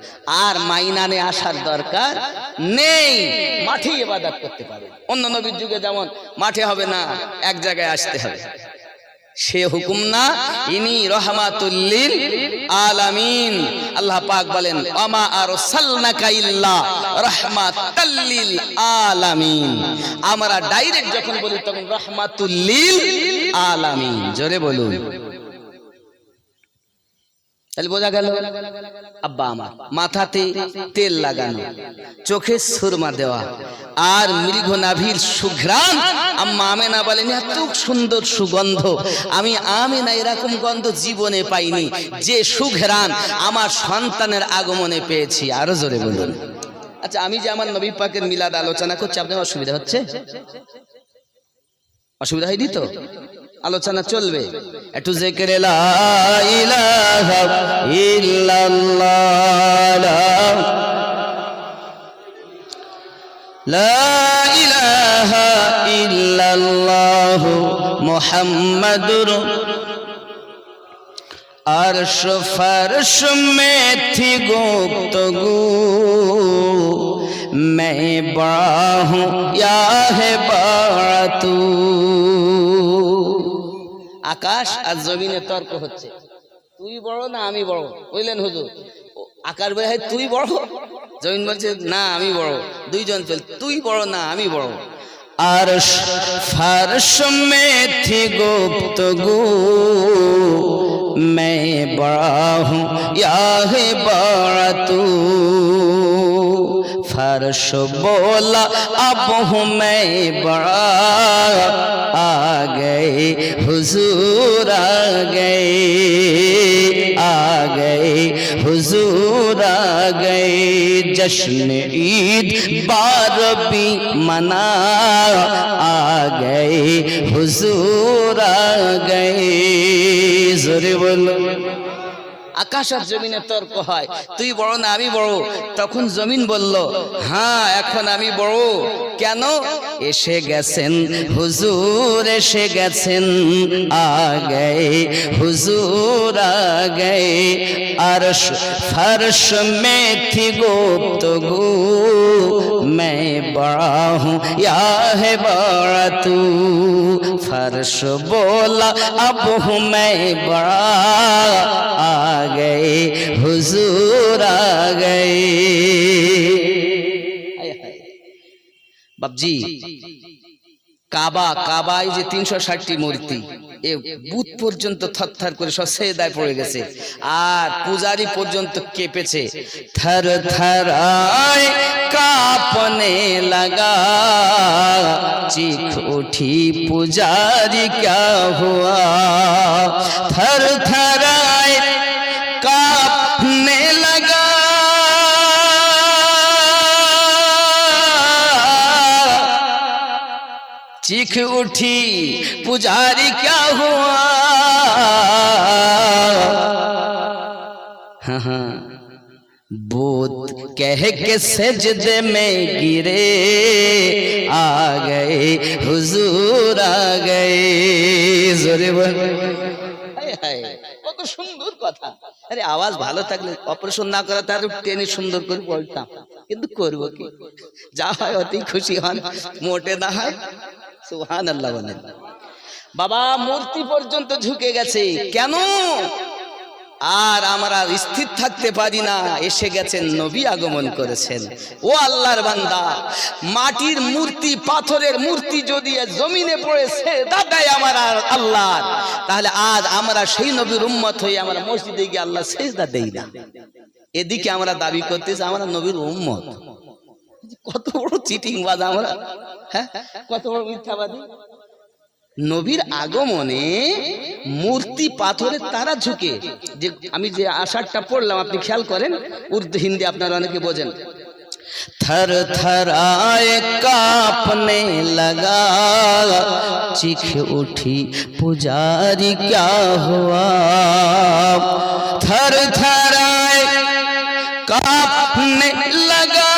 আর মাইনানে আসার দরকার নেই, মাঠে ইবাদত করতে পারবেন। অন্য নবীর যুগে যেমন মাঠে হবে না, এক জায়গায় আসতে হবে, সে হুকুম না। ইনি রাহমাতুল লিল আলামিন। আল্লাহ পাক বলেন, ওমা আরসালনাকা ইল্লা রাহমাতাল লিল আলামিন। আমরা ডাইরেক্ট যখন বলি তখন রাহমাতুল লিল আলামিন। জোরে বলুন। তাহলে বোঝা গেল, আব্বা আমার মাথাতে তেল লাগানো, চোখে সুরমা দেওয়া, আর মৃগ নাভির সুঘ্রাণ। আম্মা আমেনা বলেন, এত সুন্দর সুগন্ধ, আমি আমেনা এরকম গন্ধ জীবনে পাইনি, যে সুঘ্রাণ আমার সন্তানের আগমনে পেয়েছি। আরো জোরে বলুন। আচ্ছা, আমি যে আমার নবী পাকের মিলাদ আলোচনা করছি, আপনার অসুবিধা হচ্ছে? অসুবিধা হয়নি তো? আলোচনা চলবে। একটু জিকিরে লা ইলাহা ইল্লাল্লাহ, লা ইলাহা ইল্লাল্লাহ মুহাম্মাদুর। अर्श फर्श में थी गुफ्तगू, मैं बड़ा हूँ या है बड़ा तू। आकाश আর জমিনে তর্ক হচ্ছে, তুই বড় না আমি বড়, বুঝলেন হুজুর? আকার ভাই তুই বড়, জমিন বলছে না আমি বড়, দুইজন চল, তুই বড় না আমি বড়। अर्श फर्श में थी गुफ्तगू, मैं बड़ा हूँ या है बड़ा तू। फर्श बोला अब हूँ मैं बड़ा, आ गए हुजूर आ गए, आ गए हुजूर आ गए। जश्न ईद बारबी मना, आ गए हुजूर आ गए। जोरे बोलो। আকাশ আর জমিনের তর্ক হয়, তুই বড় না আমি বড়। তখন জমিন বলল, হ্যাঁ এখন আমি বড়। কেন? এসে গেছেন হুজুর, এসে গেছেন, আ গয়ে হুজুর আ গয়ে। अर्श फर्श में थी गुफ्तगू, मैं बड़ा हूँ या है बड़ा तू। फर्श बोला अब हूँ मैं बड़ा, आ गए हुजूर आ गए। बाबजी কাবা, কাবায় যে 360টি মূর্তি, এ বুত পর্যন্ত থরথর করে সব সেজদায় পড়ে গেছে, আর পূজারি পর্যন্ত কেঁপেছে। থর থর আয় কাঁপনে লাগা, চিখ উঠি পূজারি क्या हुआ। থর থর আয় কাঁপনে লাগা, चीख उठी पुजारी क्या हुआ। हाँ बूत कह के सजदे में गिरे, आ गए हुजूर आ गए। जोरे बोल। কত সুন্দর কথা। আরে আওয়াজ ভালো থাকলে অপারেশন না করা তার টেনে সুন্দর করে বলতাম, কিন্তু করবো কি, যা হয় অতি খুশি হন, মোটে না হয় সুবহানাল্লাহ বলেন। বাবা মূর্তি পর্যন্ত ঝুঁকে গেছে, কেন? আর আমরা স্থির থাকতে পারি না, এসে গেছেন নবী আগমন করেছেন। ও আল্লাহর বান্দা, মাটির মূর্তি, পাথরের মূর্তি যদি জমিনে পড়েছে দাদাই আমার আল্লাহ, তাহলে আজ আমরা সেই নবীর উম্মত হয়ে আমরা মসজিদে গিয়ে আল্লাহ সেজদা দেই না। এদিকে আমরা দাবি করতেছি আমরা নবীর উম্মত। কত বড় চিটিংবাজ আমরা, হ্যাঁ কত বড় মিথ্যাবাদী। নবীর আগমনে মূর্তি পাথরে তারা ঝুঁকে, যে আমি যে আষাঢ়টা পড়লাম আপনি খেয়াল করেন, উর্দু হিন্দি আপনারা অনেকে বোঝেন। थर थर आए कांपने लगा, चीख उठी पुजारी क्या हुआ। थर थर आए कांपने लगा,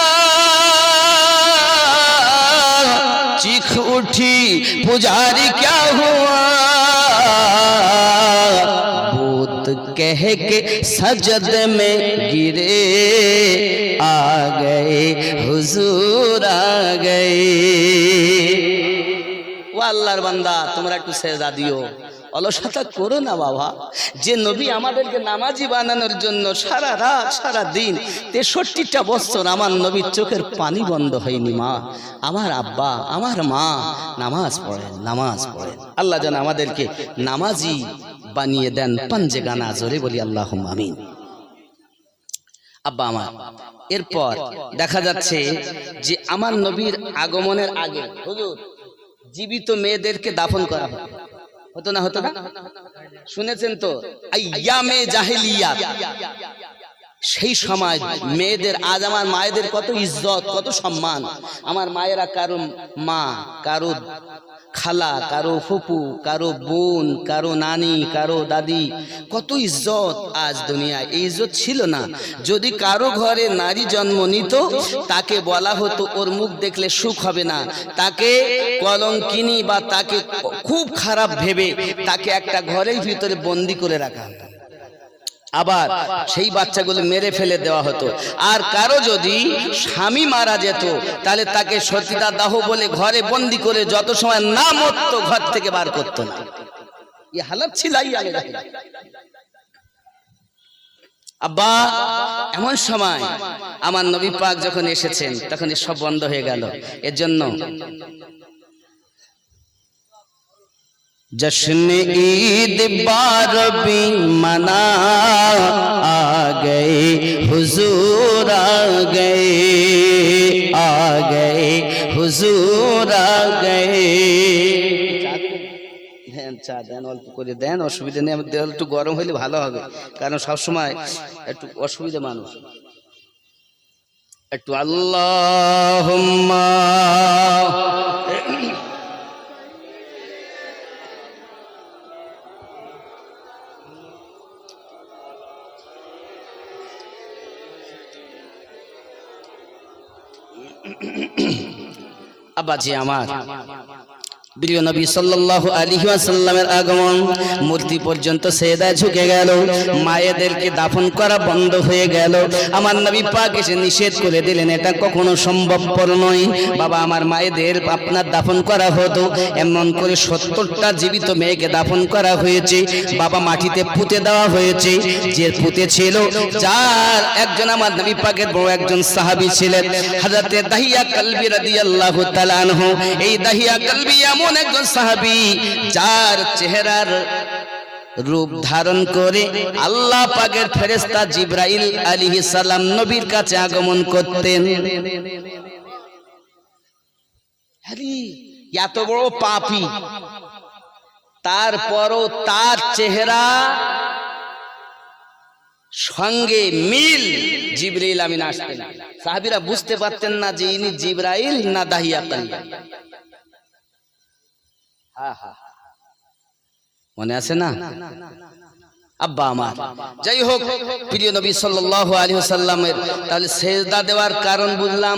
चीख उठी पुजारी क्या हुआ। बूत कह के सजद में गिरे, आ गए हुजूर आ गए। ও আল্লাহর বান্দা, তোমরা একটু সেজদা দিও, অলসতা করো না বাবা। যে নবী আমাদেরকে নামাজি বানানোর জন্য সারা রাত সারা দিন 63টা বছর আমার নবীর চোখের পানি বন্ধ হয়নি। মা, আমার আব্বা, আমার মা নামাজ পড়েন, নামাজ পড়েন। আল্লাহ যেন আমাদেরকে নামাজি বানিয়ে দেন। পাঞ্জে গানা জোরে বলি আল্লাহুম্মা আমিন। আব্বা আমার, এরপর দেখা যাচ্ছে যে আমার নবীর আগমনের আগে হুজুর জীবিত মেয়েদেরকে দাফন করা হতো, হতো না? হতো না? শুনেছেন তো আইয়ামে জাহেলিয়াত, সেই সময় মেয়েদের, আজ আমার মায়েদের কত ইজ্জত, কত সম্মান। আমার মায়েরা কারো মা, কারো খালা, কারো ফুপু, কারো বোন, কারো নানি, কারো দাদি, কত ইজ্জত। আজ দুনিয়ায় এই ইজ্জত ছিল না। যদি কারো ঘরে নারী জন্ম নিত, তাকে বলা হতো ওর মুখ দেখলে সুখ হবে না, তাকে কলঙ্কিনী বা তাকে খুব খারাপ ভেবে তাকে একটা ঘরের ভিতরে বন্দি করে রাখা হতো। আবার সেই বাচ্চাগুলো মেরে ফেলে দেওয়া হতো। আর কারো যদি স্বামী মারা যেত, তাহলে তাকে সতীদাহ দাহ বলে ঘরে বন্দি করে যত সময় না মরতো ঘর থেকে বার করতো না। এই হালত ছিল। আব্বা, এমন সময় আমার নবী পাক যখন এসেছেন তখন সব বন্ধ হয়ে গেল। এর জন্য जश्न ईद बारबी मना आ गए हुजूर आ गए हुजूर आ गए। চা দেন, অল্প করে দেন, অসুবিধা নেই। আমার দেহ একটু গরম হইলে ভালো হবে, কারণ সবসময় একটু অসুবিধা মানুষ। একটু আল্লাহুম্মা আব্বাজি আমার প্রিয় নবী সাল্লাল্লাহু আলাইহি ওয়াসাল্লামের আগমন, মূর্তি পর্যন্ত সেজদায় ঝুঁকে গেল, মায়েদেরকে দাফন করা বন্ধ হয়ে গেল। আমার নবী পাক এসে নিষেধ করে দিলেন, এটা কখনো সম্ভবপর নয়। বাবা, আমার মায়েদের আপনার দাফন করা হতো, এমন করে 70টা জীবিত মেয়েকে দাফন করা হয়েছে। বাবা, মাটিতে পুঁতে দেওয়া হয়েছে। যে পুঁতে ছিল, যার একজন আমার নবী পাকের বড় একজন সাহাবী ছিলেন, হযরতে দাহিয়া কালবি রাদিয়াল্লাহু তাআলা আনহু। এই দাহিয়া কালবি এমন একজন সাহাবী, যার চেহারার রূপ ধারণ করে আল্লাহ পাকের ফেরেশতা জিবরাইল আলাইহিস সালাম নবীর কাছে আগমন করতেন। এত বড় পাপী, তারপরও তার চেহারা সঙ্গে মিল জিবরাইল আমিন আসতেন। সাহাবীরা বুঝতে পারতেন না যে ইনি জিবরাইল না দাহিয়া কালবি। মনে আছে না আব্বা আমার? যাই হোক, প্রিয় নবী সাল্লাল্লাহু আলাইহি ওয়াসাল্লামের তাহলে সেজদা দেওয়ার কারণ বুঝলাম,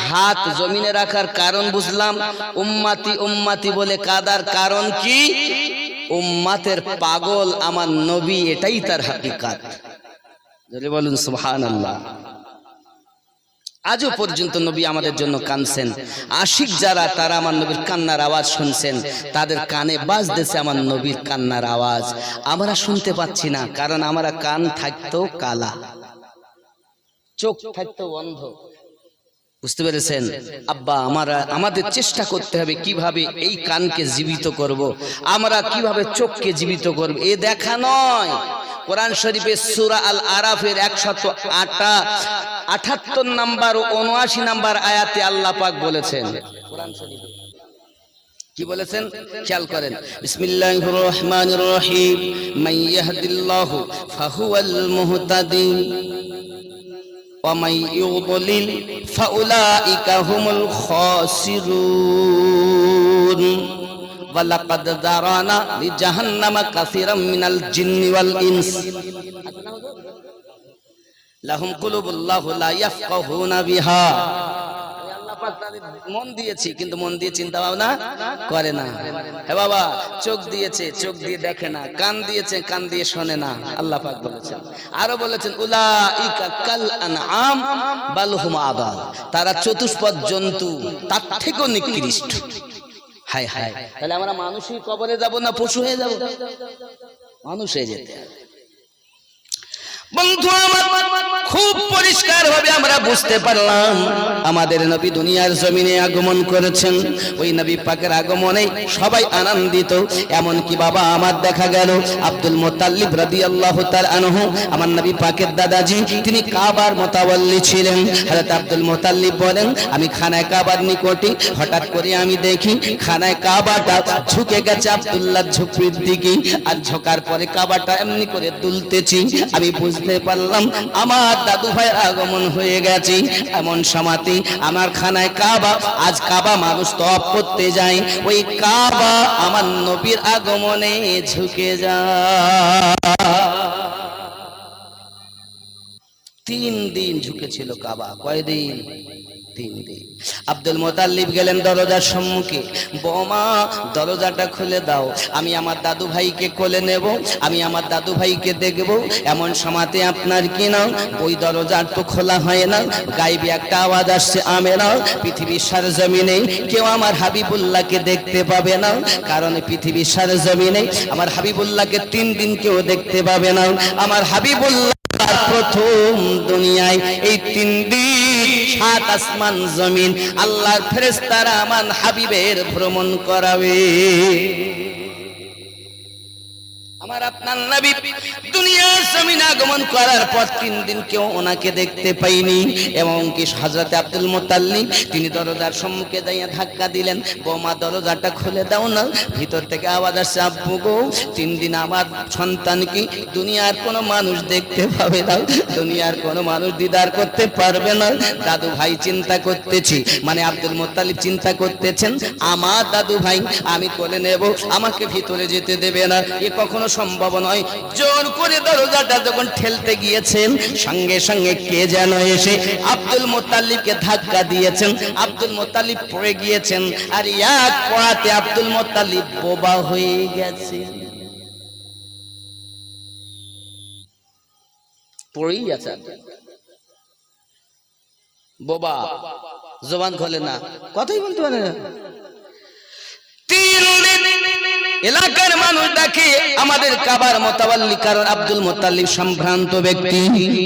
হাত জমিনে রাখার কারণ বুঝলাম, উম্মতি উম্মতি বলে কাদার কারণ কি? উম্মতের পাগল আমার নবী, এটাই তার হাকিকাত। যদি বলুন সুবহানাল্লাহ। আজও পর্যন্ত নবী আমাদের জন্য কাঁদছেন। আশিক যারা, তারা আমার নবীর কান্নার আওয়াজ শুনছেন, তাদের কানে বাজতেছে আমার নবীর কান্নার আওয়াজ। আমরা শুনতে পাচ্ছি না, কারণ আমরা কান থাকতো কালা, চোখ থাকতো অন্ধ। বুঝতে পেরেছেন আব্বা? আমাদের চেষ্টা করতে হবে কিভাবে এই কানকে জীবিত করব, আমরা কিভাবে চোখকে জীবিত করব। এ দেখা নয়, কোরআন শরীফের সূরা আল আরাফের 178 নাম্বার ও 79 নাম্বার আয়াতে আল্লাহ পাক বলেছেন, কোরআন শরীফে কি বলেছেন খেয়াল করেন। বিসমিল্লাহির রহমানির রহিম, মান ইয়াহদিল্লাহু ফাহুয়াল মুহতাদি ওয়া মান ইউদ্লিল ফাউলাইকা হুমুল খাসিরুন। ওয়ালাকাদ যারানা লিজাহান্নামা কাসীরাম মিনাল জিন্নি ওয়াল ইনস লাহুম কুলুবুল্লাহু লা ইয়াফকাহুনা বিহা। আল্লাহ পাক তাদের মন দিয়েছে, কিন্তু মন দিয়ে চিন্তা ভাবনা করে না। হে বাবা, চোখ দিয়েছে, চোখ দিয়ে দেখে না, কান দিয়েছে, কান দিয়ে শোনে না। আল্লাহ পাক বলেছেন, আরো বলেছেন, উলাইকা কাল আনআম বাল হুম আদাল। তারা চতুষ্পদ জন্তু, তার থেকেও নিকৃষ্ট। হায় হায়, তাহলে আমরা মানুষই কবরে যাব না পশু হয়ে যাব? মানুষ হয়ে যেতে হবে। বন্ধু আমার, খুব পরিষ্কার ভাবে আমরা বুঝতে পারলাম আমাদের নবী দুনিয়ার জমিনে আগমন করেছেন। ওই নবী পাকের আগমনে সবাই আনন্দিত। এমন কি বাবা আমার দেখা গেল আব্দুল মুত্তালিব রাদিয়াল্লাহু তাআলা আনহু, আমার নবী পাকের দাদাজি, তিনি কাবার মুতাওয়াল্লি ছিলেন। হযরত আব্দুল মুত্তালিব বলেন, আমি খানায় কাবার নিকটে, হঠাৎ করে আমি দেখি খানায় কাবাটা ঝুঁকে গেছে আব্দুল্লাহর ঝুঁকির দিকে, আর ঝোকার পরে কাবাটা এমনি করে দুলতেছি। আমি বুঝতে পারলাম আমার দাদু ভাইয়ের আগমন হয়ে গেছে। এমন সময়তে আমার খানায় কাবা, আজ কাবা মানুষ তওয়াফ করতে যায়, ওই কাবা আমার নবীর আগমনে ঝুঁকে যায়। 3 দিন ঝুঁকেছিল কাবা। কয়দিন? 3 দিন। আব্দুল মুত্তালিব গেলেন দরজার সম্মুখে, বৌমা দরজাটা খুলে দাও, আমি আমার দাদু ভাইকে কোলে নেব, আমি আমার দাদু ভাইকে দেখব। এমন সময়তে আপনার কি না, ওই দরজার তো খোলা হয় না, গায়েবী একটা আওয়াজ আসছে, আমেনা, পৃথিবীর সারজমিনে কেউ আমার হাবিবুল্লাহকে দেখতে পাবে না, কারণ পৃথিবীর সারজমিনে আমার হাবিবুল্লাহকে 3 দিন কেউ দেখতে পাবে না। আমার হাবিবুল্লাহ আর প্রথম দুনিয়ায় এই 3 দিন 7 আসমান জমিন আল্লাহর ফেরেশতারা আমার হাবিবের ভ্রমণ করাবে। আমার আপনার নবী দুনিয়ার জমিনে আগমন করার পর 3 দিন কেউ ওনাকে দেখতে পাইনি। এবং কি হযরত আব্দুল মুত্তালিব তিনি দরজার সম্মুখে দাঁড়িয়ে ধাক্কা দিলেন, বৌমা দরজাটা খুলে দাও না। ভিতর থেকে আওয়াজ আসছে, আব্বু গো 3 দিন আমার সন্তানকে দুনিয়ার কোনো মানুষ দেখতে পাবে না, দুনিয়ার কোনো মানুষ দিদার করতে পারবে না। দাদু ভাই চিন্তা করতেছি, মানে আব্দুল মুত্তালিব চিন্তা করতেছেন আমার দাদু ভাই আমি কোলে নেব, আমাকে ভিতরে যেতে দেবে না, এ কখনো সম্ভব নয়। জোর করে দরজাটা যখন ঠেলতে গিয়েছেন সঙ্গে সঙ্গে কে যেন এসে আব্দুল মুত্তালিবকে ধাক্কা দিয়েছেন। আব্দুল মুত্তালিব পড়ে গিয়েছেন, আর এক পড়াতে আব্দুল মুত্তালিব বোবা হয়ে গেছে। পড়েই গেছে বোবা, জবান খোলে না, কথাই বলতে পারে না। এলাকার মানুষ দেখে আমাদের কাবার মোতাবাল্লি, কারণ আব্দুল মুত্তালিব সম্ভ্রান্ত ব্যক্তি,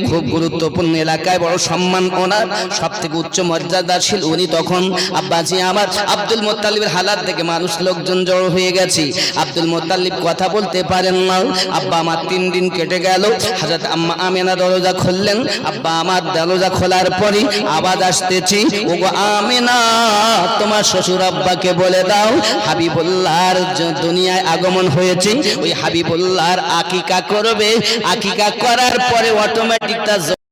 খুব গুরুত্বপূর্ণ এলাকায় বড় সম্মান ওনার, সবথেকে উচ্চ মর্যাদাশীল উনি। তখন আব্বাজি আমার আব্দুল মুত্তালিবের হালাত দেখে মানুষ লোকজন জড়ো হয়ে গেছে। আব্দুল মুত্তালিব কথা বলতে পারেন না। আব্বা আমার 3 দিন কেটে গেল। হযরত আম্মা আমিনা দরজা খুললেন। আব্বা আমার দরজা খোলার পরে আওয়াজ আসতেছে, ওগো আমিনা তোমার শ্বশুর আব্বাকে বলে দাও হাবিবুল্লাহর দুনিয়ায় আগমন হয়েছে, ওই হাবিবুল্লাহর আকিকা করবে, আকিকা করার পরে অটোমেটিক তার